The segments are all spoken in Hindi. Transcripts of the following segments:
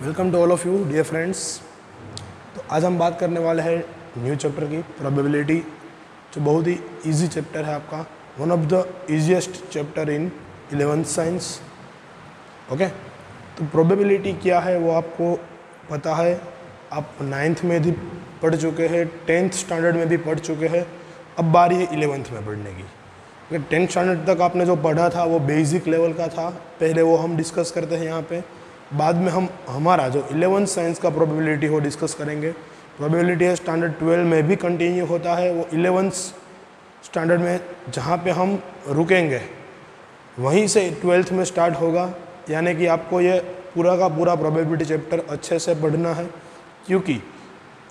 Welcome to all of you dear friends. तो आज हम बात करने वाले हैं न्यू चैप्टर की प्रोबेबिलिटी, जो बहुत ही इजी चैप्टर है आपका, one of the easiest chapter in 11th science. Okay, तो प्रोबेबिलिटी क्या है वो आपको पता है, आप 9th में भी पढ़ चुके हैं, 10th स्टैंडर्ड में भी पढ़ चुके हैं, अब बारी है 11th में पढ़ने की। 10th स्टैंडर्ड तक आपने जो पढ़ा था वो बेसिक लेवल का था, पहले वो हम डिस्कस करते हैं यहाँ पे। बाद में हम हमारा जो 11th साइंस का प्रोबेबिलिटी हो डिस्कस करेंगे। प्रोबेबिलिटी है स्टैंडर्ड 12 में भी कंटिन्यू होता है, वो 11th स्टैंडर्ड में जहाँ पे हम रुकेंगे वहीं से 12th में स्टार्ट होगा। यानी कि आपको ये पूरा का पूरा प्रोबेबिलिटी चैप्टर अच्छे से पढ़ना है, क्योंकि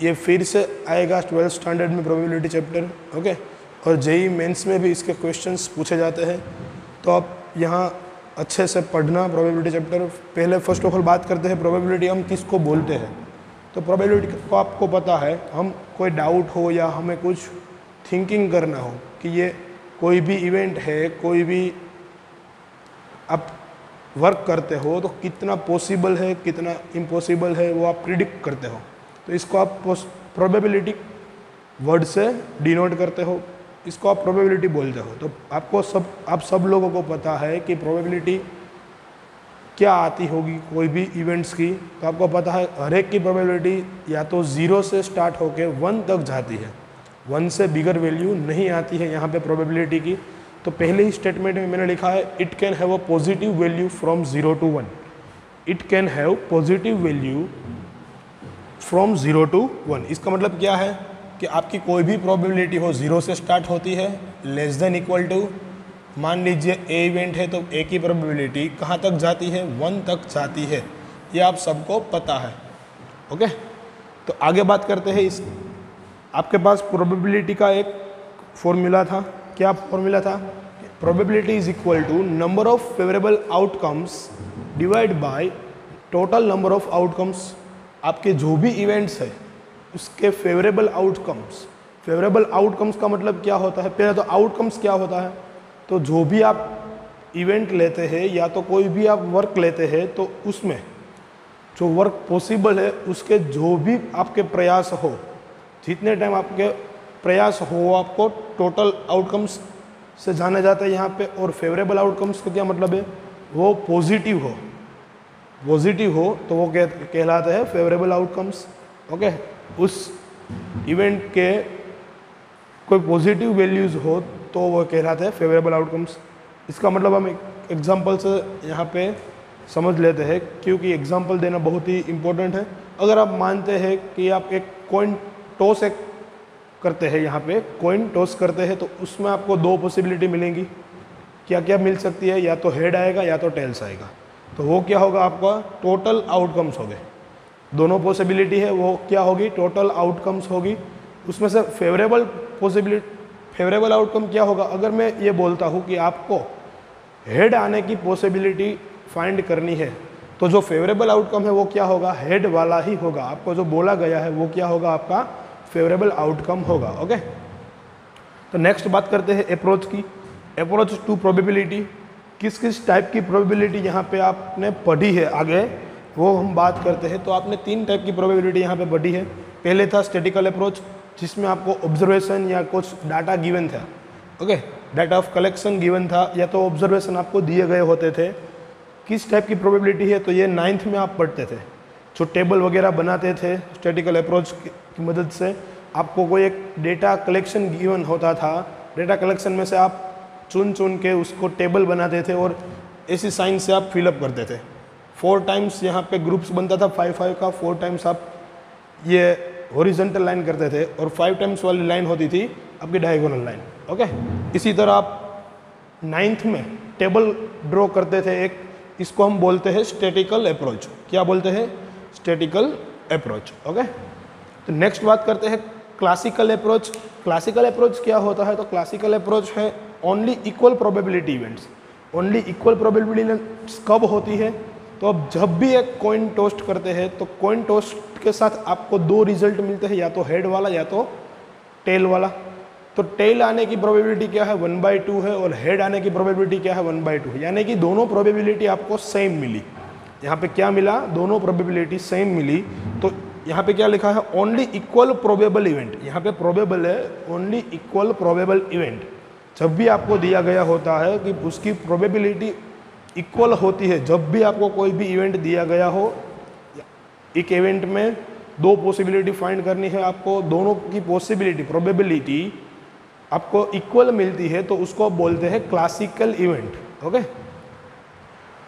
ये फिर से आएगा 12th स्टैंडर्ड में प्रोबेबिलिटी चैप्टर। ओके, और जेईई मेंस में भी इसके क्वेश्चंस पूछे जाते हैं, तो आप यहाँ अच्छे से पढ़ना प्रोबेबिलिटी चैप्टर। पहले फर्स्ट ऑफ ऑल बात करते हैं प्रोबेबिलिटी हम किसको बोलते हैं। तो प्रोबेबिलिटी को आपको पता है, हम कोई डाउट हो या हमें कुछ थिंकिंग करना हो कि ये कोई भी इवेंट है, कोई भी आप वर्क करते हो तो कितना पॉसिबल है कितना इम्पॉसिबल है वो आप प्रिडिक्ट करते हो, तो इसको आप प्रोबेबिलिटी वर्ड से डिनोट करते हो, इसको आप प्रोबेबिलिटी बोलते हो। तो आप सब लोगों को पता है कि प्रोबेबिलिटी क्या आती होगी कोई भी इवेंट्स की। तो आपको पता है हर एक की प्रोबेबिलिटी या तो 0 से स्टार्ट होकर 1 तक जाती है, 1 से बिगर वैल्यू नहीं आती है यहाँ पे प्रोबेबिलिटी की। तो पहले ही स्टेटमेंट में मैंने लिखा है it can have a positive value from 0 to 1। It can have positive value from 0 to 1। इसका मतलब क्या है कि आपकी कोई भी प्रोबेबिलिटी हो 0 से स्टार्ट होती है, लेस देन इक्वल टू, मान लीजिए ए इवेंट है तो ए की प्रोबेबिलिटी कहाँ तक जाती है, 1 तक जाती है। ये आप सबको पता है। ओके, तो आगे बात करते हैं। इस आपके पास प्रोबेबिलिटी का एक फॉर्मूला था। क्या फॉर्मूला था? Probability is equal to number of favourable outcomes divide by total number of outcomes. आपके जो भी इवेंट्स है उसके फेवरेबल आउटकम्स। फेवरेबल आउटकम्स का मतलब क्या होता है? पहले तो आउटकम्स क्या होता है, तो जो भी आप इवेंट लेते हैं या तो कोई भी आप वर्क लेते हैं, तो उसमें जो वर्क पॉसिबल है उसके जो भी आपके प्रयास हो, जितने टाइम आपके प्रयास हो, आपको टोटल आउटकम्स से जाना जाता है यहाँ पे। और फेवरेबल आउटकम्स का क्या मतलब है? वो पॉजिटिव हो, पॉजिटिव हो तो वो कहलाते हैं फेवरेबल आउटकम्स। ओके, उस इवेंट के कोई पॉजिटिव वैल्यूज़ हो तो वो कहलाते हैं फेवरेबल आउटकम्स। इसका मतलब हम एग्जांपल से यहाँ पे समझ लेते हैं, क्योंकि एग्जांपल देना बहुत ही इम्पोर्टेंट है। अगर आप मानते हैं कि आप एक कॉइन टॉस करते हैं, यहाँ पे कॉइन टॉस करते हैं, तो उसमें आपको 2 पॉसिबिलिटी मिलेंगी। क्या क्या मिल सकती है? या तो हेड आएगा या तो टेल्स आएगा। तो वो क्या होगा? आपका टोटल आउटकम्स हो गए। दोनों पॉसिबिलिटी है, वो क्या होगी? टोटल आउटकम्स होगी। उसमें से फेवरेबल आउटकम क्या होगा? अगर मैं ये बोलता हूँ कि आपको हेड आने की पॉसिबिलिटी फाइंड करनी है, तो जो फेवरेबल आउटकम है वो क्या होगा? हेड वाला ही होगा। आपको जो बोला गया है वो क्या होगा? आपका फेवरेबल आउटकम होगा। ओके, तो नेक्स्ट बात करते हैं अप्रोच की। अप्रोच टू प्रोबेबिलिटी, किस किस टाइप की प्रोबेबिलिटी यहाँ पे आपने पढ़ी है आगे वो हम बात करते हैं। तो आपने 3 टाइप की प्रोबेबिलिटी यहाँ पे पढ़ी है। पहले था स्टैटिकल अप्रोच, जिसमें आपको ऑब्जर्वेशन या कुछ डाटा गिवन था। Okay, data of collection given था या तो ऑब्जर्वेशन आपको दिए गए होते थे। किस टाइप की प्रोबेबिलिटी है? तो ये 9th में आप पढ़ते थे, जो टेबल वगैरह बनाते थे स्टैटिकल अप्रोच की मदद से। आपको कोई एक डेटा कलेक्शन गिवन होता था, डेटा कलेक्शन में से आप चुन के उसको टेबल बनाते थे और ऐसी साइन से आप फिलअप करते थे। 4 टाइम्स यहाँ पे ग्रुप्स बनता था 5-5 का। 4 टाइम्स आप ये हॉरिजॉन्टल लाइन करते थे और 5 टाइम्स वाली लाइन होती थी आपकी डायगोनल लाइन। ओके, इसी तरह आप 9th में टेबल ड्रॉ करते थे एक, इसको हम बोलते हैं स्टैटिकल अप्रोच। क्या बोलते हैं? Statistical approach. ओके, तो नेक्स्ट बात करते हैं क्लासिकल अप्रोच। क्लासिकल अप्रोच क्या होता है? तो क्लासिकल अप्रोच है only equal probability events. Only equal probability कब होती है? तो अब जब भी एक कॉइन टॉस्ट करते हैं तो कॉइन टॉस्ट के साथ आपको 2 रिजल्ट मिलते हैं, या तो हेड वाला या तो टेल वाला। तो टेल आने की प्रोबेबिलिटी क्या है? 1/2 है, और हेड आने की प्रोबेबिलिटी क्या है? 1/2। यानी कि दोनों प्रोबेबिलिटी आपको सेम मिली। यहाँ पे क्या मिला, दोनों प्रोबेबिलिटी सेम मिली। तो यहाँ पे क्या लिखा है, ओनली इक्वल प्रोबेबल इवेंट। यहाँ पे प्रोबेबल है, ओनली इक्वल प्रोबेबल इवेंट। जब भी आपको दिया गया होता है कि उसकी प्रोबेबिलिटी इक्वल होती है, जब भी आपको कोई भी इवेंट दिया गया हो, एक इवेंट में दो पॉसिबिलिटी फाइंड करनी है आपको, दोनों की पॉसिबिलिटी प्रोबेबिलिटी आपको इक्वल मिलती है, तो उसको बोलते हैं क्लासिकल इवेंट। ओके,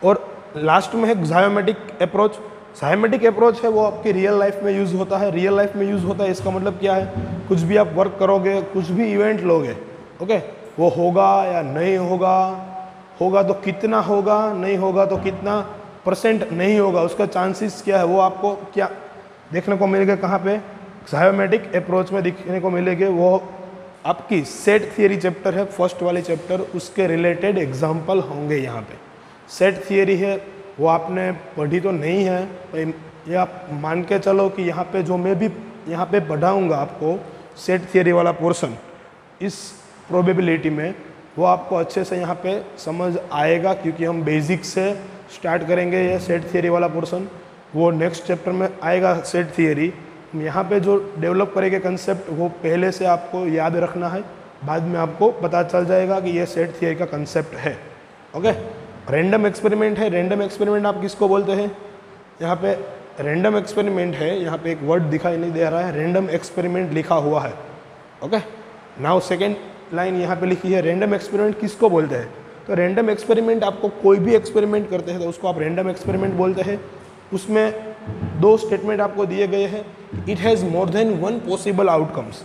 और लास्ट में है ज़ायोमेट्रिक अप्रोच। ज़ायोमेट्रिक अप्रोच है वो आपकी रियल लाइफ में यूज़ होता है। रियल लाइफ में यूज़ होता है, इसका मतलब क्या है, कुछ भी आप वर्क करोगे, कुछ भी इवेंट लोगे, ओके, वो होगा या नहीं होगा, होगा तो कितना होगा, नहीं होगा तो कितना % नहीं होगा, उसका चांसेस क्या है, वो आपको क्या देखने को मिलेगा, कहाँ पे, ज़ायोमेट्रिक अप्रोच में दिखने को मिलेंगे। वो आपकी सेट थियरी चैप्टर है, फर्स्ट वाले चैप्टर, उसके रिलेटेड एग्जाम्पल होंगे यहाँ पे। सेट थियरी है वो आपने पढ़ी तो नहीं है, ये आप मान के चलो कि यहाँ पे जो मैं भी यहाँ पे पढ़ाऊँगा आपको सेट थियरी वाला पोर्शन इस प्रोबेबिलिटी में, वो आपको अच्छे से यहाँ पे समझ आएगा, क्योंकि हम बेसिक से स्टार्ट करेंगे ये सेट थियरी वाला पोर्शन। वो नेक्स्ट चैप्टर में आएगा सेट थियरी। यहाँ पे जो डेवलप करेंगे कंसेप्ट, वो पहले से आपको याद रखना है, बाद में आपको पता चल जाएगा कि ये सेट थियरी का कंसेप्ट है। ओके, रैंडम एक्सपेरिमेंट है। रैंडम एक्सपेरिमेंट आप किसको बोलते हैं, यहाँ पे रैंडम एक्सपेरिमेंट है, यहाँ पे एक वर्ड दिखाई नहीं दे रहा है, रैंडम एक्सपेरिमेंट लिखा हुआ है। ओके, नाउ सेकेंड लाइन यहाँ पे लिखी है, रैंडम एक्सपेरिमेंट किसको बोलते हैं। तो रैंडम एक्सपेरिमेंट, आपको कोई भी एक्सपेरिमेंट करते हैं तो उसको आप रैंडम एक्सपेरिमेंट बोलते हैं। उसमें दो स्टेटमेंट आपको दिए गए हैं, it has more than one possible outcomes.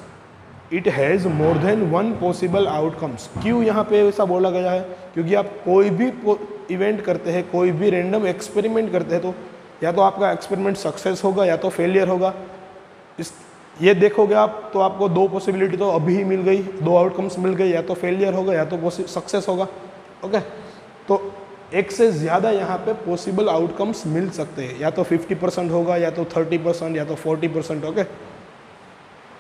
It has more than one possible outcomes. क्यों यहाँ पे ऐसा बोला गया है, क्योंकि आप कोई भी इवेंट करते हैं, कोई भी रैंडम एक्सपेरिमेंट करते हैं, तो या तो आपका एक्सपेरिमेंट सक्सेस होगा या तो फेलियर होगा। ये देखोगे आप तो आपको दो पॉसिबिलिटी तो अभी ही मिल गई, दो आउटकम्स मिल गए, या तो फेलियर होगा या तो सक्सेस होगा। ओके, तो एक से ज़्यादा यहाँ पे पॉसिबल आउटकम्स मिल सकते हैं, या तो 50% होगा, या तो 30%, या तो 40%। Okay,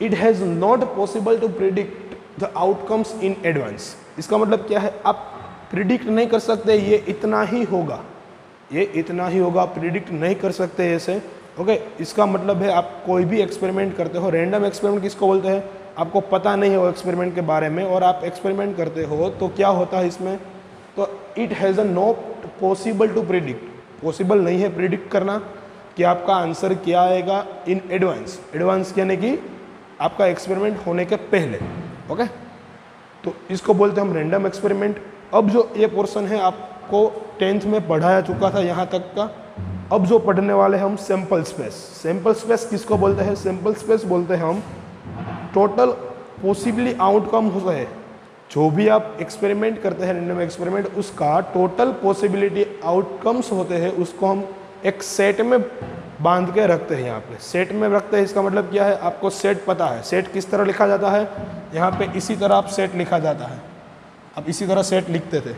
it has not possible to predict the outcomes in advance. इसका मतलब क्या है, आप प्रिडिक्ट नहीं कर सकते ये इतना ही होगा, ये इतना ही होगा, प्रिडिक्ट नहीं कर सकते ऐसे। ओके, इसका मतलब है आप कोई भी एक्सपेरिमेंट करते हो, रैंडम एक्सपेरिमेंट किसको बोलते हैं, आपको पता नहीं है वो एक्सपेरिमेंट के बारे में और आप एक्सपेरिमेंट करते हो, तो क्या होता है इसमें, तो it has a not possible to predict, possible नहीं है प्रिडिक्ट करना कि आपका आंसर क्या आएगा इन एडवांस। एडवांस यानी कि आपका एक्सपेरिमेंट होने के पहले। ओके, तो इसको बोलते हैं हम रैंडम एक्सपेरिमेंट। अब जो ये पोर्शन है आपको 10th में पढ़ाया चुका था यहाँ तक का, अब जो पढ़ने वाले हैं हम सैंपल स्पेस। सैंपल स्पेस किसको बोलते हैं, सैंपल स्पेस बोलते हैं हम टोटल पॉसिबली आउटकम होता है, जो भी आप एक्सपेरिमेंट करते हैं रैंडम एक्सपेरिमेंट, उसका टोटल पॉसिबिलिटी आउटकम्स होते हैं, उसको हम एक सेट में बांध के रखते हैं। यहाँ पे सेट में रखते हैं, इसका मतलब क्या है, आपको सेट पता है। सेट किस तरह लिखा जाता है, यहाँ पे इसी तरह आप सेट लिखा जाता है, आप इसी तरह सेट लिखते थे।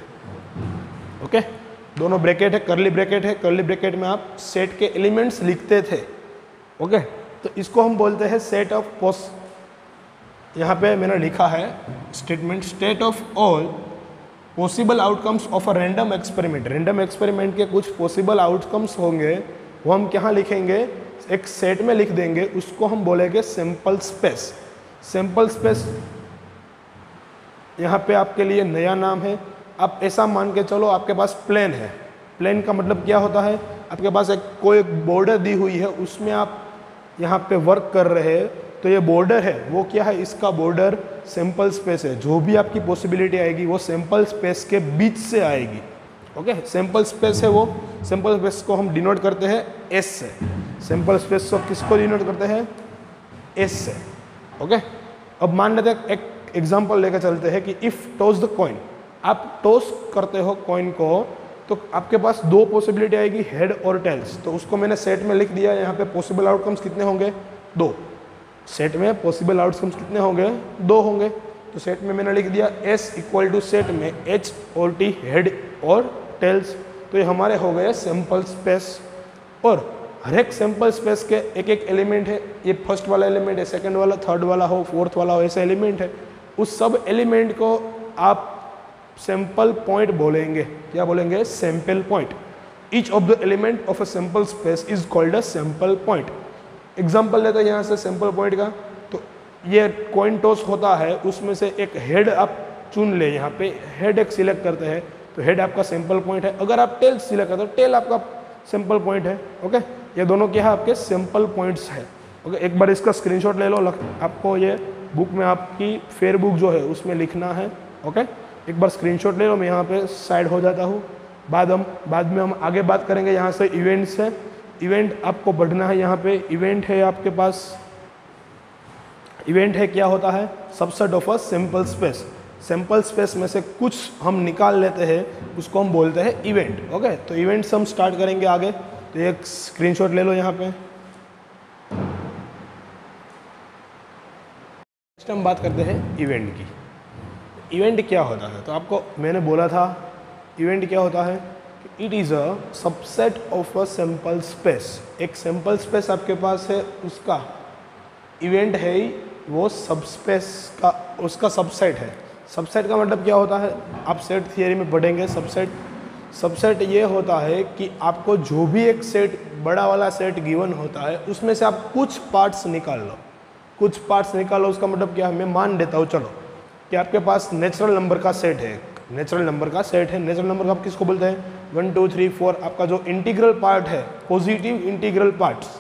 ओके, दोनों ब्रैकेट है, करली ब्रैकेट है, करली ब्रैकेट में आप सेट के एलिमेंट्स लिखते थे। ओके, तो इसको हम बोलते हैं सेट ऑफ यहाँ पे मैंने लिखा है statement, state of all possible outcomes of a random experiment. Random experiment के कुछ पॉसिबल आउटकम्स होंगे, वो हम कहाँ लिखेंगे, एक सेट में लिख देंगे, उसको हम बोलेंगे सैंपल स्पेस। सैंपल स्पेस यहाँ पे आपके लिए नया नाम है। आप ऐसा मान के चलो आपके पास प्लेन है, प्लेन का मतलब क्या होता है, आपके पास एक कोई बॉर्डर दी हुई है, उसमें आप यहाँ पे वर्क कर रहे हैं, तो ये बॉर्डर है वो क्या है, इसका बॉर्डर सैंपल स्पेस है। जो भी आपकी पॉसिबिलिटी आएगी वो सैंपल स्पेस के बीच से आएगी। ओके, सैंपल स्पेस है वो, सैंपल स्पेस को हम डिनोट करते हैं एस से। सैंपल स्पेस को किसको डिनोट करते हैं, एस से। ओके, अब मान लेते हैं एक एग्जांपल लेकर चलते हैं कि इफ़ टॉस द कॉइन, आप टॉस करते हो कॉइन को, तो आपके पास दो पॉसिबिलिटी आएगी, हेड और टेल्स। तो उसको मैंने सेट में लिख दिया, यहाँ पे पॉसिबल आउटकम्स कितने होंगे, दो। सेट में पॉसिबल आउटकम्स कितने होंगे, दो होंगे। तो सेट में मैंने लिख दिया एस इक्वल टू सेट में एच और टी, हेड और टेल्स। तो ये हमारे हो गए सैंपल स्पेस। और हर एक सैंपल स्पेस के एक एक एलिमेंट है, ये फर्स्ट वाला एलिमेंट है, सेकंड वाला, थर्ड वाला हो, फोर्थ वाला हो, ऐसे एलिमेंट है। उस सब एलिमेंट को आप सैंपल पॉइंट बोलेंगे। क्या बोलेंगे, sample point. Each of the element of a sample space is called a sample point. Example लेते हैं यहाँ से सैंपल पॉइंट का, तो ये कॉइन टॉस होता है, उसमें से एक हेड आप चुन ले, यहाँ पे हेड एक सिलेक्ट करते हैं तो हेड आपका सैंपल पॉइंट है। अगर आप टेल सिलेक्ट करते हो टेल आपका सैंपल पॉइंट है। ओके, ये दोनों क्या है आपके सैंपल पॉइंट्स है। ओके, एक बार इसका स्क्रीनशॉट ले लो, आपको ये बुक में आपकी फेयर बुक जो है उसमें लिखना है। ओके, एक बार स्क्रीनशॉट ले लो, मैं यहाँ पे साइड हो जाता हूँ। बाद में हम आगे बात करेंगे। यहाँ से इवेंट्स है, इवेंट आपको बढ़ना है। यहाँ पे इवेंट है आपके पास, इवेंट है क्या होता है, subset of a sample space. Sample space में से कुछ हम निकाल लेते हैं, उसको हम बोलते हैं इवेंट। ओके, तो इवेंट्स हम स्टार्ट करेंगे आगे। तो एक स्क्रीनशॉट ले लो यहाँ पे। नेक्स्ट हम बात करते हैं इवेंट की। इवेंट क्या होता है, तो आपको मैंने बोला था इवेंट क्या होता है, it is a subset of a sample space. एक सैंपल स्पेस आपके पास है, उसका इवेंट है ही वो सब स्पेस का उसका सबसेट है। सबसेट का मतलब क्या होता है, आप सेट थियरी में पढ़ेंगे। सबसेट ये होता है कि आपको जो भी एक सेट, बड़ा वाला सेट गिवन होता है, उसमें से आप कुछ पार्ट्स निकाल लो। कुछ पार्ट्स निकालो, उसका मतलब क्या है, मैं मान देता हूँ चलो कि आपके पास नेचुरल नंबर का सेट है। नेचुरल नंबर का सेट है, नेचुरल नंबर का आप किसको बोलते हैं, 1 2 3 4। आपका जो इंटीग्रल पार्ट है, पॉजिटिव इंटीग्रल पार्ट्स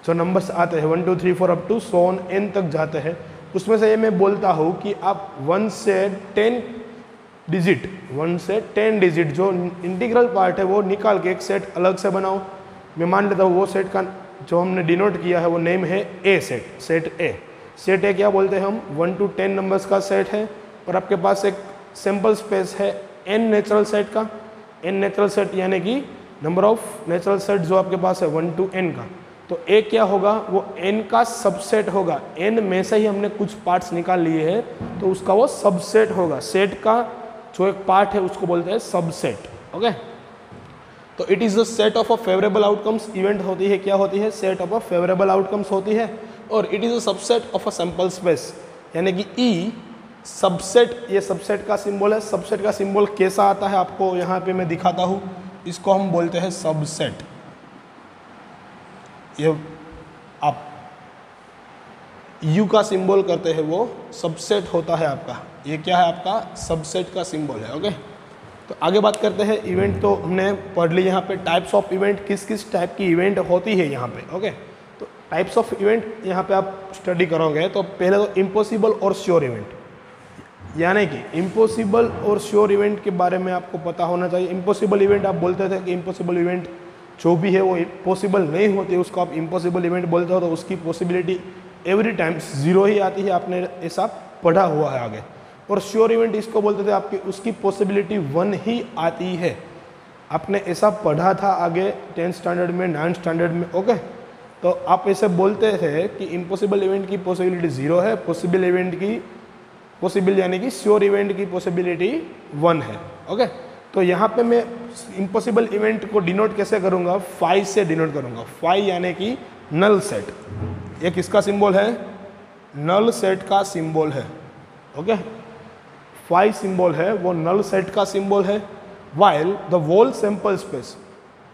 जो नंबर्स आते हैं 1 2 3 4 अप टू सोन n तक जाते हैं, उसमें से ये मैं बोलता हूँ कि आप 1 से 10 डिजिट जो इंटीग्रल पार्ट है वो निकाल के एक सेट अलग से बनाओ। मैं मान लेता हूँ वो सेट का जो हमने डिनोट किया है वो नेम है A set, set A. Set A क्या बोलते हैं हम, 1 to 10 नंबर्स का सेट है, और आपके पास एक सैंपल स्पेस है n नेचुरल सेट का। n नेचुरल सेट यानी कि नंबर ऑफ नेचुरल सेट जो आपके पास है 1 to n का। तो ए क्या होगा, वो n का सबसेट होगा। n में से ही हमने कुछ पार्ट्स निकाल लिए हैं, तो उसका वो सबसेट होगा। सेट का जो एक पार्ट है उसको बोलते हैं सबसेट। ओके, तो it is the set of a favourable outcomes. Event होती है क्या होती है, set of a favourable outcomes होती है। और it is a subset of a sample space, यानी कि ई सबसेट, ये सबसेट का सिंबल है। सबसेट का सिंबल कैसा आता है आपको यहाँ पे मैं दिखाता हूँ। इसको हम बोलते हैं सबसेट। ये आप यू का सिंबल करते हैं वो सबसेट होता है आपका। ये क्या है आपका सबसेट का सिंबल है। ओके, तो आगे बात करते हैं। इवेंट तो हमने पढ़ ली यहाँ पे, टाइप्स ऑफ इवेंट, किस किस टाइप की इवेंट होती है यहाँ पे। ओके, तो टाइप्स ऑफ इवेंट यहाँ पे आप स्टडी करोगे तो पहले तो इम्पॉसिबल और श्योर इवेंट, यानी कि इम्पॉसिबल और श्योर इवेंट के बारे में आपको पता होना चाहिए। इम्पॉसिबल इवेंट आप बोलते थे कि इम्पॉसिबल इवेंट जो भी है वो पॉसिबल नहीं होती, उसको आप इम्पॉसिबल इवेंट बोलते हो, तो उसकी पॉसिबिलिटी एवरी टाइम 0 ही आती है। आपने ऐसा पढ़ा हुआ है आगे। और श्योर इवेंट इसको बोलते थे आपकी उसकी पॉसिबिलिटी 1 ही आती है। आपने ऐसा पढ़ा था आगे 10th स्टैंडर्ड में, 9th स्टैंडर्ड में। ओके, तो आप ऐसे बोलते थे कि इम्पॉसिबल इवेंट की पॉसिबिलिटी 0 है, पॉसिबल इवेंट की पॉसिबल यानी कि श्योर इवेंट की पॉसिबिलिटी 1 है। ओके, तो यहाँ पे मैं इम्पॉसिबल इवेंट को डिनोट कैसे करूँगा, 5 से डिनोट करूँगा। 5 यानी कि नल सेट। एक इसका सिंबल है, नल सेट का सिंबल है। ओके, 5 सिंबल है वो नल सेट का सिंबल है। While the whole sample space,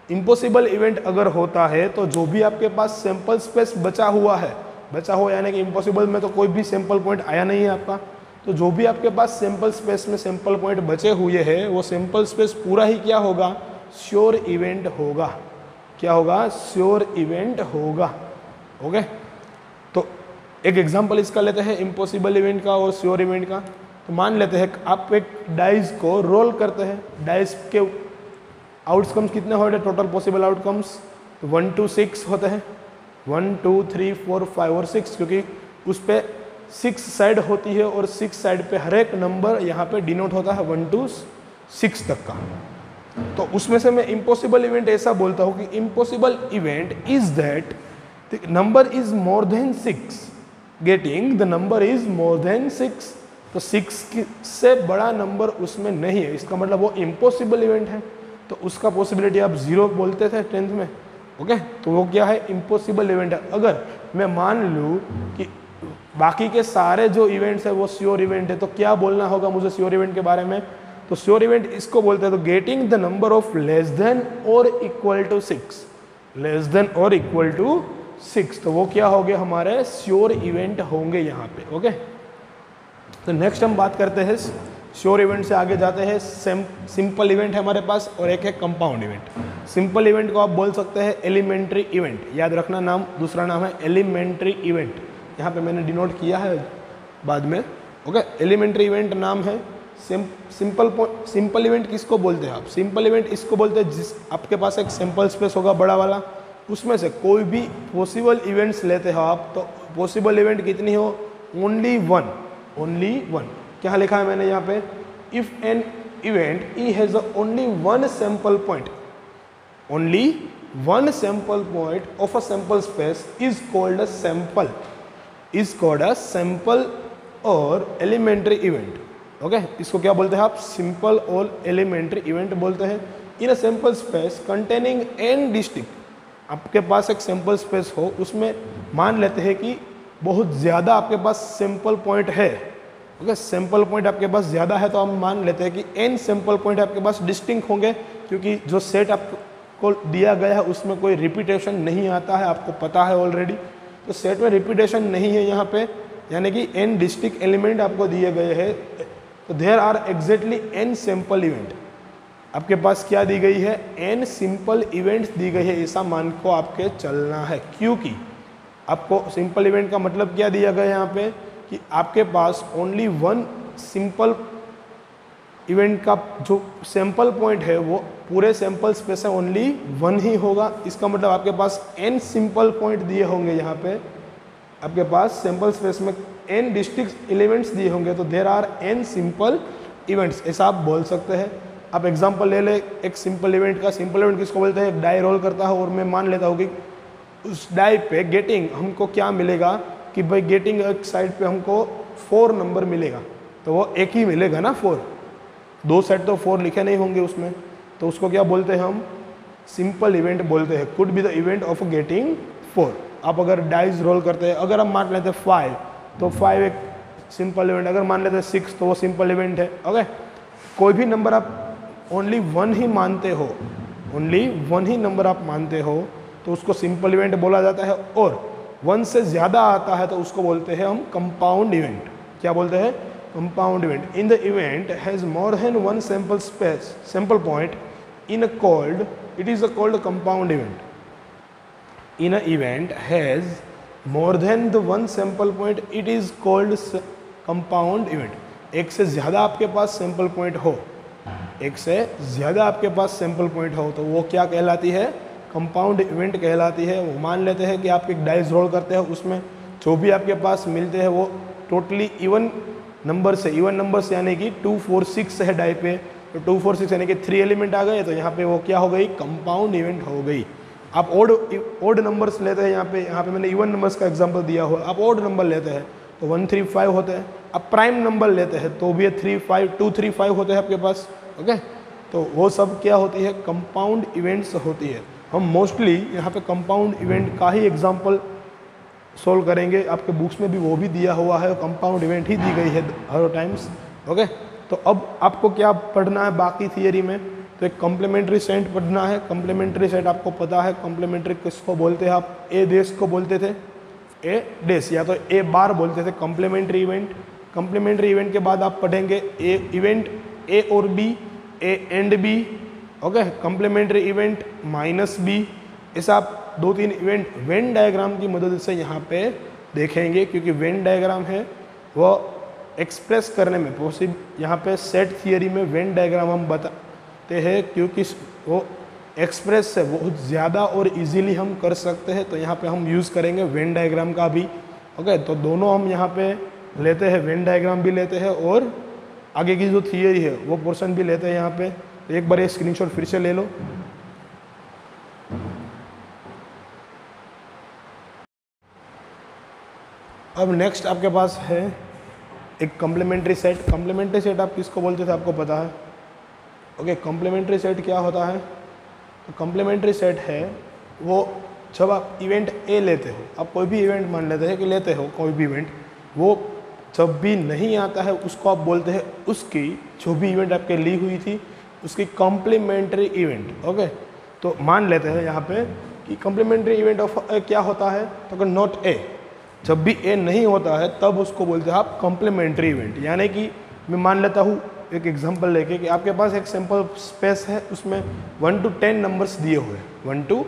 impossible event अगर होता है तो जो भी आपके पास सैंपल स्पेस बचा हुआ है, बचा हुआ यानी कि इम्पॉसिबल में तो कोई भी सैंपल पॉइंट आया नहीं है आपका, तो जो भी आपके पास सैंपल स्पेस में सैंपल पॉइंट बचे हुए हैं वो सैंपल स्पेस पूरा ही क्या होगा, श्योर इवेंट होगा। क्या होगा, श्योर इवेंट होगा। ओके, तो एक एग्जांपल इसका लेते हैं इम्पॉसिबल इवेंट का और श्योर इवेंट का। तो मान लेते हैं आप एक डाइस को रोल करते हैं, डाइस के आउटकम्स कितने होते हैं, टोटल पॉसिबल आउटकम्स 1 to 6 होते हैं। 1 2 3 4 5 और 6, क्योंकि उस पर 6 साइड होती है और 6 साइड पे हर एक नंबर यहाँ पे डिनोट होता है 1 to 6 तक का। तो उसमें से मैं इम्पॉसिबल इवेंट ऐसा बोलता हूँ कि impossible event is that the number is more than 6, getting the number is more than 6। तो 6 से बड़ा नंबर उसमें नहीं है, इसका मतलब वो इम्पॉसिबल इवेंट है। तो उसका पॉसिबिलिटी आप 0 बोलते थे 10th में। ओके, तो वो क्या है, इम्पॉसिबल इवेंट है। अगर मैं मान लूँ कि बाकी के सारे जो इवेंट्स है वो श्योर इवेंट है, तो क्या बोलना होगा मुझे श्योर इवेंट के बारे में, तो श्योर इवेंट इसको बोलते हैं, तो getting the number of less than और इक्वल टू 6, लेस देन और इक्वल टू 6, तो वो क्या हो गया हमारे श्योर इवेंट होंगे यहाँ पे। ओके, तो नेक्स्ट हम बात करते हैं श्योर इवेंट से आगे जाते हैं, सिंपल इवेंट है हमारे पास और एक है कंपाउंड इवेंट। सिंपल इवेंट को आप बोल सकते हैं एलिमेंट्री इवेंट, याद रखना नाम, दूसरा नाम है एलिमेंट्री इवेंट, यहाँ पे मैंने डिनोट किया है बाद में। ओके, एलिमेंट्री इवेंट नाम है। सिंपल इवेंट किसको बोलते हैं आप? सिंपल इवेंट इसको बोलते हैं जिस आपके पास एक सैंपल स्पेस होगा बड़ा वाला, उसमें से कोई भी पॉसिबल इवेंट्स लेते हो आप, तो पॉसिबल इवेंट कितनी हो? Only one, only one. क्या लिखा है मैंने यहाँ पे? If an event E has only one sample point, only one sample point of a sample space is called a sample, is called a sample और एलिमेंट्री इवेंट। ओके, इसको क्या बोलते हैं आप? सिंपल और एलिमेंट्री इवेंट बोलते हैं। In a sample space containing n distinct, आपके पास एक सैंपल स्पेस हो, उसमें मान लेते हैं कि बहुत ज़्यादा आपके पास सैंपल पॉइंट है। ओके, सैंपल पॉइंट आपके पास ज़्यादा है तो हम मान लेते हैं कि एन सैंपल पॉइंट आपके पास डिस्टिंक्ट होंगे, क्योंकि जो सेट आपको दिया गया है उसमें कोई रिपीटेशन नहीं आता है, आपको पता है ऑलरेडी। तो सेट में रिपीटेशन नहीं है यहाँ पे, यानी कि एन डिस्टिंक्ट एलिमेंट आपको दिए गए हैं। तो there are exactly n sample event, आपके पास क्या दी गई है? एन सिंपल इवेंट्स दी गई है, ऐसा मान को आपके चलना है। क्योंकि आपको सिंपल इवेंट का मतलब क्या दिया गया है यहाँ पे कि आपके पास ओनली वन सिंपल इवेंट का जो सैंपल पॉइंट है वो पूरे सैंपल स्पेस है ओनली वन ही होगा। इसका मतलब आपके पास एन सिंपल पॉइंट दिए होंगे, यहाँ पे आपके पास सैंपल स्पेस में एन डिस्ट्रिक्ट एलिमेंट्स दिए होंगे, तो there are n simple events, ऐसा आप बोल सकते हैं। आप एग्जांपल ले ले एक सिंपल इवेंट का। सिंपल इवेंट किसको बोलते हैं? डाई रोल करता है और मैं मान लेता हूँ कि उस डाई पे गेटिंग हमको क्या मिलेगा कि भाई गेटिंग एक साइड पे हमको 4 नंबर मिलेगा, तो वो एक ही मिलेगा ना 4, दो सेट तो 4 लिखे नहीं होंगे उसमें, तो उसको क्या बोलते हैं हम? सिंपल इवेंट बोलते हैं। Could be the event of getting 4। आप अगर डाइज रोल करते हैं, अगर हम मान लेते हैं 5, तो 5 एक सिंपल इवेंट, अगर मान लेते हैं 6 तो वो सिंपल इवेंट है। ओके, कोई भी नंबर आप ओनली वन ही मानते हो, ओनली वन ही नंबर आप मानते हो, तो उसको सिंपल इवेंट बोला जाता है। और वन से ज़्यादा आता है तो उसको बोलते हैं हम कंपाउंड इवेंट। क्या बोलते हैं? Compound event. In the event has more than one sample space, sample point in a called, it is a called compound event. In a event has more than the one sample point, it is called compound event. एक से ज़्यादा आपके पास सैंपल पॉइंट हो, एक से ज़्यादा आपके पास सैंपल पॉइंट हो, तो वो क्या कहलाती है? कंपाउंड इवेंट कहलाती है। वो मान लेते हैं कि आप एक डाइस रोल करते हैं, उसमें जो भी आपके पास मिलते हैं वो टोटली इवन नंबर से, इवन नंबर से यानी कि 2 4 6 है डाई पे, तो 2 4 6 यानी कि 3 एलिमेंट आ गए, तो यहाँ पे वो क्या हो गई? कंपाउंड इवेंट हो गई। आप ओड नंबर्स लेते हैं, यहाँ पे मैंने इवन नंबर्स का एग्जाम्पल दिया हुआ। आप ओड नंबर लेते हैं तो 1 3 5 होते हैं। आप प्राइम नंबर लेते हैं तो भी 3 5 2 3 5 होते हैं आपके पास। ओके, तो वो सब क्या होती है? कंपाउंड इवेंट्स होती है। हम मोस्टली यहाँ पे कंपाउंड इवेंट का ही एग्जाम्पल सोल्व करेंगे, आपके बुक्स में भी वो भी दिया हुआ है, कंपाउंड इवेंट ही दी गई है हर टाइम्स। ओके, तो अब आपको क्या पढ़ना है बाकी थियरी में? तो एक कॉम्प्लीमेंट्री सेट पढ़ना है। कॉम्प्लीमेंट्री सेट आपको पता है, कॉम्प्लीमेंट्री किसको बोलते हैं? आप ए देश को बोलते थे, ए डेस या तो ए बार बोलते थे कॉम्प्लीमेंट्री इवेंट। कॉम्प्लीमेंट्री इवेंट के बाद आप पढ़ेंगे ए इवेंट ए और B, A and B. Okay, complementary event minus B. ऐसा आप 2-3 इवेंट वेन डायग्राम की मदद से यहाँ पे देखेंगे, क्योंकि वेन डायग्राम है वो एक्सप्रेस करने में पॉसिबल, यहाँ पे सेट थियरी में वेन डायग्राम हम बताते हैं क्योंकि वो एक्सप्रेस से बहुत ज़्यादा और इजीली हम कर सकते हैं, तो यहाँ पे हम यूज़ करेंगे वेन डायग्राम का भी। ओके, तो दोनों हम यहाँ पे लेते हैं, वेन डायग्राम भी लेते हैं और आगे की जो थियरी है वो पोर्शन भी लेते हैं यहाँ पे। तो एक बार ये स्क्रीनशॉट फिर से ले लो। अब नेक्स्ट आपके पास है एक कॉम्प्लीमेंट्री सेट। कॉम्प्लीमेंट्री सेट आप किसको बोलते थे? आपको पता है। ओके, कॉम्प्लीमेंट्री सेट क्या होता है? तो कॉम्प्लीमेंट्री सेट है वो जब आप इवेंट ए लेते हो, आप कोई भी इवेंट मान लेते हैं कि लेते हो कोई भी इवेंट, वो जब भी नहीं आता है उसको आप बोलते हैं उसकी, जो भी इवेंट आपके ली हुई थी उसकी कॉम्प्लीमेंट्री इवेंट। ओके, तो मान लेते हैं यहाँ पे कि कॉम्प्लीमेंट्री इवेंट ऑफ ए क्या होता है, तो अगर नॉट ए, जब भी ए नहीं होता है तब उसको बोलते हैं आप कॉम्प्लीमेंट्री इवेंट। यानी कि मैं मान लेता हूँ एक एग्जांपल लेके कि आपके पास एक सैम्पल स्पेस है, उसमें 1 to 10 नंबर्स दिए हुए हैं, 1 to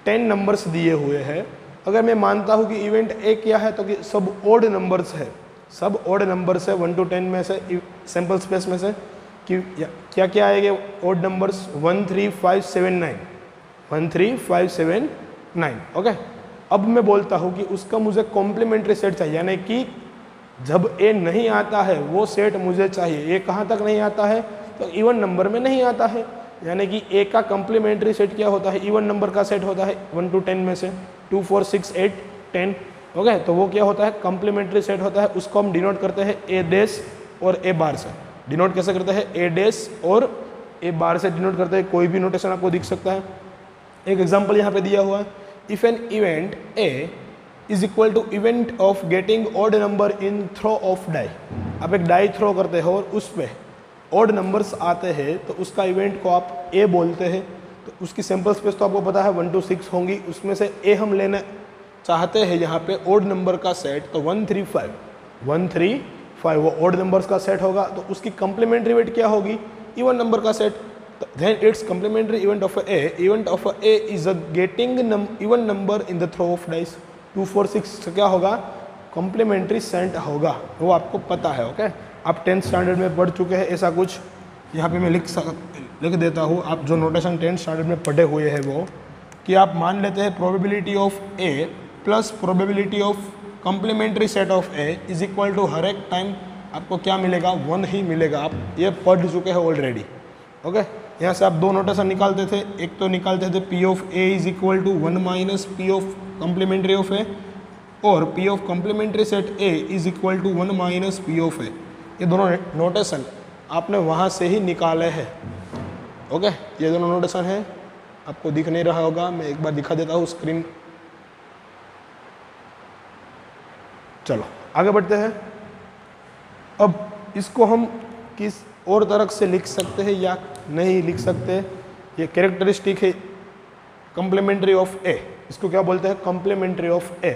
10 नंबर्स दिए हुए हैं। अगर मैं मानता हूँ कि इवेंट ए क्या है, तो कि सब ओड नंबर्स है, सब ओड नंबर्स है 1 to 10 में से, सैम्पल स्पेस में से कि क्या क्या आएंगे ओड नंबर्स 1 3 5 7 9, 1 3 5 7 9। ओके, अब मैं बोलता हूँ कि उसका मुझे कॉम्प्लीमेंट्री सेट चाहिए, यानी कि जब ए नहीं आता है वो सेट मुझे चाहिए। ए कहाँ तक नहीं आता है, तो इवन नंबर में नहीं आता है, यानी कि ए का कॉम्प्लीमेंट्री सेट क्या होता है, इवन नंबर का सेट होता है 1 to 10 में से, 2 4 6 8 10। ओके, तो वो क्या होता है, कॉम्प्लीमेंट्री सेट होता है। उसको हम डिनोट करते हैं ए डैश और ए बार से। डिनोट कैसे करते हैं, ए डैश और ए बार से डिनोट करते हैं। कोई भी नोटेशन आपको दिख सकता है। एक एग्जाम्पल यहाँ पे दिया हुआ है, if an event A is equal to event of getting odd number in throw of die. आप एक डाई थ्रो करते हो और उस पर ऑड नंबर्स आते हैं तो उसका इवेंट को आप ए बोलते हैं। तो उसकी सैम्पल स्पेस तो आपको पता है 1 to 6 होंगी, उसमें से ए हम लेना चाहते हैं यहाँ पे ऑड नंबर का सेट, तो 1 3 5 1 3 5 वो ऑड नंबर्स का सेट होगा। तो उसकी कॉम्प्लीमेंट्री इवेंट क्या होगी, इवन नंबर का set. Then its complementary event of A is a getting even number in the throw of dice 2 4 6 से क्या होगा, कॉम्प्लीमेंट्री सेट होगा, वो आपको पता है। ओके, आप 10th स्टैंडर्ड में पढ़ चुके हैं ऐसा कुछ। यहाँ पे मैं लिख देता हूँ, आप जो नोटेशन 10th स्टैंडर्ड में पढ़े हुए हैं वो, कि आप मान लेते हैं probability of A plus probability of complementary set of A is equal to हर एक टाइम आपको क्या मिलेगा, 1 ही मिलेगा। आप ये पढ़ चुके हैं ऑलरेडी। ओके, यहाँ से आप दो नोटेशन निकालते थे, एक तो निकालते थे P of A is equal to 1 minus P of complementary of A, और P of complementary set A is equal to 1 minus P of A. ये दोनों नोटेशन आपने वहाँ से ही निकाले हैं। ओके, ये दोनों नोटेशन है, आपको दिख नहीं रहा होगा, मैं एक बार दिखा देता हूँ स्क्रीन। चलो आगे बढ़ते हैं। अब इसको हम किस और तरह से लिख सकते हैं या नहीं लिख सकते, ये कैरेक्टरिस्टिक है कॉम्प्लीमेंट्री ऑफ ए। इसको क्या बोलते हैं, कॉम्प्लीमेंट्री ऑफ ए।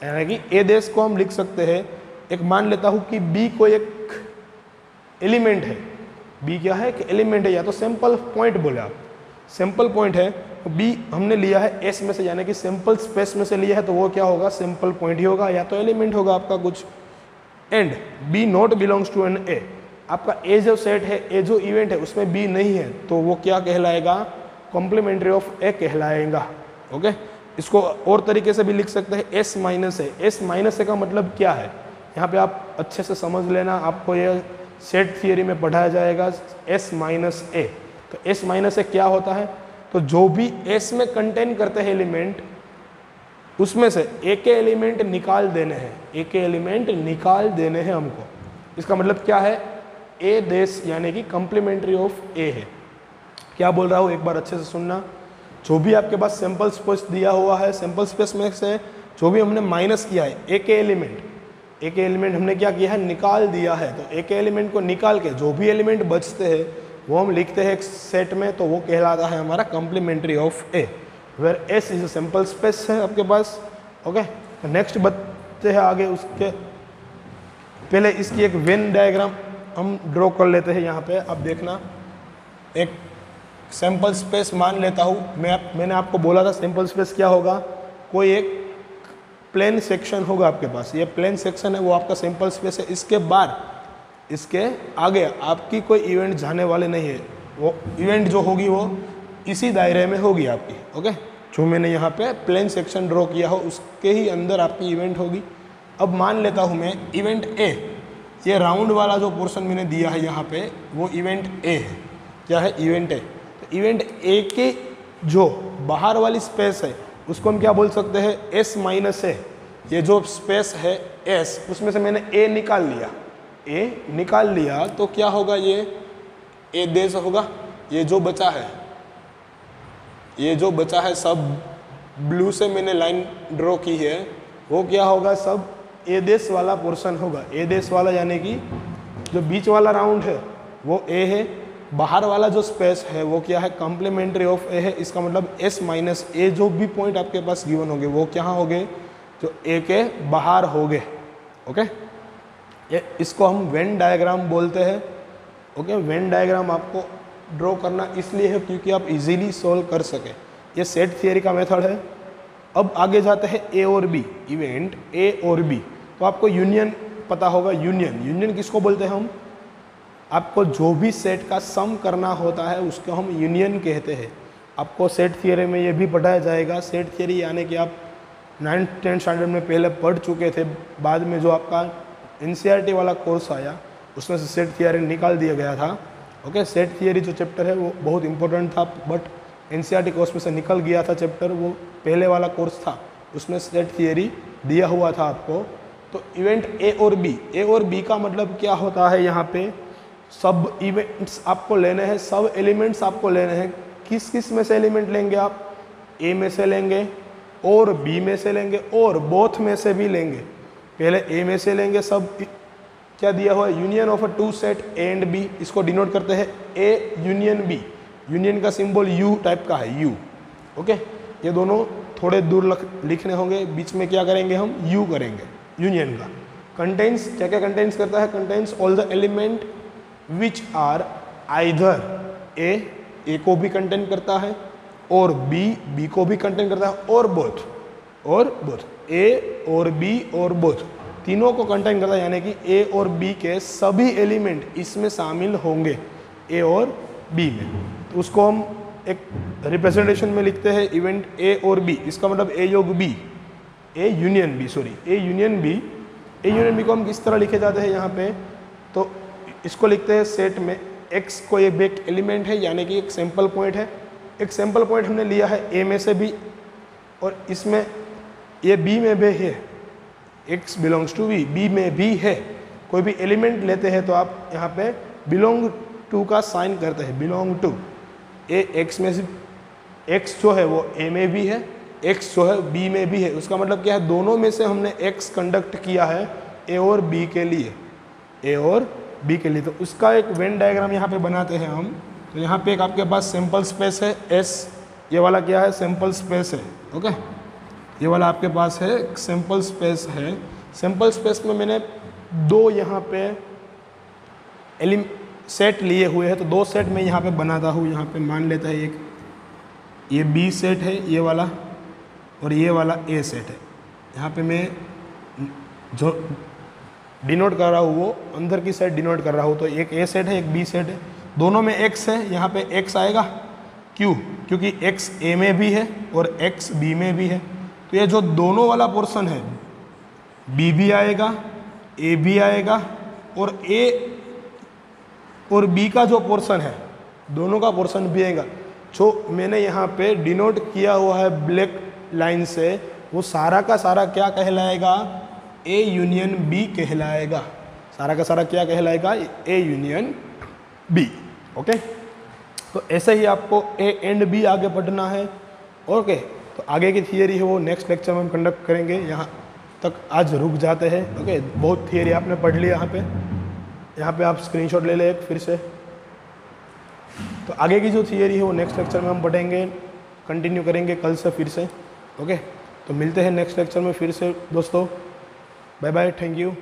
यानी कि ए देश को हम लिख सकते हैं, एक मान लेता हूँ कि बी को एक एलिमेंट है, बी क्या है कि एलिमेंट है, या तो सैंपल पॉइंट बोले आप, सैंपल पॉइंट है। बी हमने लिया है एस में से, यानी कि सैंपल स्पेस में से लिया है, तो वो क्या होगा, सैंपल पॉइंट ही होगा या तो एलिमेंट होगा आपका कुछ। And B not belongs to an A, आपका ए जो सेट है, ए जो इवेंट है उसमें बी नहीं है, तो वो क्या कहलाएगा, कॉम्प्लीमेंट्री ऑफ ए कहलाएगा। ओके, इसको और तरीके से भी लिख सकते हैं, एस माइनस ए। एस माइनस ए का मतलब क्या है, यहाँ पे आप अच्छे से समझ लेना, आपको ये सेट थियरी में पढ़ाया जाएगा। एस माइनस ए, तो एस माइनस ए क्या होता है, तो जो भी एस में कंटेन करते हैं एलिमेंट, उसमें से एक के एलिमेंट निकाल देने हैं, एक के एलिमेंट निकाल देने हैं हमको। इसका मतलब क्या है, ए देश यानी कि कॉम्प्लीमेंट्री ऑफ ए है। क्या बोल रहा हूँ एक बार अच्छे से सुनना। जो भी आपके पास सैंपल स्पेस दिया हुआ है, सैंपल स्पेस में से जो भी हमने माइनस किया है, ए के एलिमेंट हमने क्या किया है, निकाल दिया है। तो ए के एलिमेंट को निकाल के जो भी एलिमेंट बचते हैं वो हम लिखते हैं एक सेट में, तो वो कहलाता है हमारा complementary of A, where S is sample space है आपके पास। ओके, तो नेक्स्ट बढ़ते हैं आगे। उसके पहले इसकी एक वेन डायग्राम हम ड्रॉ कर लेते हैं। यहाँ पे आप देखना, एक सैंपल स्पेस मान लेता हूँ मैंने आपको बोला था सैंपल स्पेस क्या होगा, कोई एक प्लेन सेक्शन होगा आपके पास, ये प्लेन सेक्शन है वो आपका सैंपल स्पेस है। इसके बाद इसके आगे आपकी कोई इवेंट जाने वाले नहीं है, वो इवेंट जो होगी वो इसी दायरे में होगी आपकी। ओके, जो मैंने यहाँ पे प्लेन सेक्शन ड्रॉ किया हो उसके ही अंदर आपकी इवेंट होगी। अब मान लेता हूँ मैं इवेंट ए, ये राउंड वाला जो पोर्शन मैंने दिया है यहाँ पे वो इवेंट ए है। क्या है, इवेंट ए। तो इवेंट ए के जो बाहर वाली स्पेस है उसको हम क्या बोल सकते हैं, एस माइनस ए। ये जो स्पेस है एस, उसमें से मैंने ए निकाल लिया, तो क्या होगा, ये ए देश होगा। ये जो बचा है सब ब्लू से मैंने लाइन ड्रॉ की है, वो क्या होगा, सब ए देश वाला पोर्शन होगा, ए देश वाला यानी कि जो बीच वाला राउंड है वो ए है, बाहर वाला जो स्पेस है वो क्या है, कॉम्प्लीमेंट्री ऑफ ए है। इसका मतलब एस माइनस ए जो भी पॉइंट आपके पास गिवन होंगे वो क्या होंगे, जो ए के बाहर होंगे। ओके, इसको हम वेन डायग्राम बोलते हैं। ओके, वेन डायग्राम आपको ड्रॉ करना इसलिए है क्योंकि आप इजीली सोल्व कर सके। ये सेट थियरी का मेथड है। अब आगे जाते हैं ए और बी, इवेंट ए और बी। तो आपको यूनियन पता होगा, यूनियन किसको बोलते हैं हम, आपको जो भी सेट का सम करना होता है उसको हम यूनियन कहते हैं। आपको सेट थियरी में ये भी पढ़ाया जाएगा। सेट थियरी यानी कि आप 9th 10th स्टैंडर्ड में पहले पढ़ चुके थे, बाद में जो आपका NCERT वाला कोर्स आया उसमें से सेट थियरी निकाल दिया गया था। ओके, सेट थियरी जो चैप्टर है वो बहुत इंपॉर्टेंट था, बट NCERT कोर्स में से निकल गया था चैप्टर, वो पहले वाला कोर्स था उसमें सेट थियरी दिया हुआ था आपको। तो इवेंट ए और बी का मतलब क्या होता है, यहाँ पे सब इवेंट्स आपको लेने हैं, सब एलिमेंट्स आपको लेने हैं। किस किस में से एलिमेंट लेंगे आप, ए में से लेंगे और बी में से लेंगे और बोथ में से भी लेंगे। पहले ए में से लेंगे, सब क्या दिया हुआ है, union of a two set A and B, इसको डिनोट करते हैं ए यूनियन बी। यूनियन का सिंबल यू टाइप का है, यू। ओके, ये दोनों थोड़े दूर लिखने होंगे, बीच में क्या करेंगे हम, यू करेंगे यूनियन का। कंटेन्स क्या क्या कंटेन्स करता है, contains all the element which are either A को भी कंटेन करता है और बी को भी कंटेन करता है और बोथ ए और बी और बोथ तीनों को कंटेन करता है, यानी कि ए और बी के सभी एलिमेंट इसमें शामिल होंगे ए और बी में। तो उसको हम एक रिप्रेजेंटेशन में लिखते हैं इवेंट ए और बी। इसका मतलब ए योग बी, ए यूनियन बी को हम किस तरह लिखे जाते हैं यहाँ पे, तो इसको लिखते हैं सेट में एक्स को एक बेक एलिमेंट है, यानी कि एक सैंपल पॉइंट है। एक सैंपल पॉइंट हमने लिया है ए में से भी और इसमें ये बी में भी है, x बिलोंग्स टू बी में भी है। कोई भी एलिमेंट लेते हैं तो आप यहाँ पे बिलोंग टू का साइन करते हैं, बिलोंग टू। ए एक्स में से x जो है वो a में भी है, x जो है b में भी है। उसका मतलब क्या है, दोनों में से हमने x कंडक्ट किया है a और b के लिए। तो उसका एक वेन डायग्राम यहाँ पे बनाते हैं हम। तो यहाँ पे एक आपके पास सैंपल स्पेस है S, ये वाला क्या है, सैंपल स्पेस है। ओके, ये वाला आपके पास है सैंपल स्पेस है। सैंपल स्पेस में मैंने दो यहाँ पे सेट लिए हुए हैं, तो दो सेट में यहाँ पे बनाता हूँ। यहाँ पे मान लेता है एक ये B सेट है ये वाला, और ये वाला A सेट है। यहाँ पे मैं जो डिनोट कर रहा हूँ वो अंदर की साइड डिनोट कर रहा हूँ। तो एक A सेट है एक B सेट है, दोनों में x है। यहाँ पे x आएगा, क्यों, क्योंकि x A में भी है और x B में भी है। तो ये जो दोनों वाला पोर्शन है B भी आएगा, A भी आएगा, और A और B का जो पोर्शन है दोनों का पोर्शन भी आएगा। जो मैंने यहाँ पे डिनोट किया हुआ है ब्लैक लाइन से, वो सारा का सारा क्या कहलाएगा, A यूनियन B कहलाएगा। सारा का सारा क्या कहलाएगा, A यूनियन B। ओके, तो ऐसे ही आपको A एंड B आगे पढ़ना है। ओके, तो आगे की थियरी है वो नेक्स्ट लेक्चर में हम कंडक्ट करेंगे। यहाँ तक आज रुक जाते हैं। ओके, बहुत थियरी आपने पढ़ लिया यहाँ पे आप स्क्रीनशॉट ले ले एक फिर से। तो आगे की जो थियरी है वो नेक्स्ट लेक्चर में हम पढ़ेंगे, कंटिन्यू करेंगे कल से फिर से। ओके, तो मिलते हैं नेक्स्ट लेक्चर में फिर से दोस्तों। Bye bye, thank you.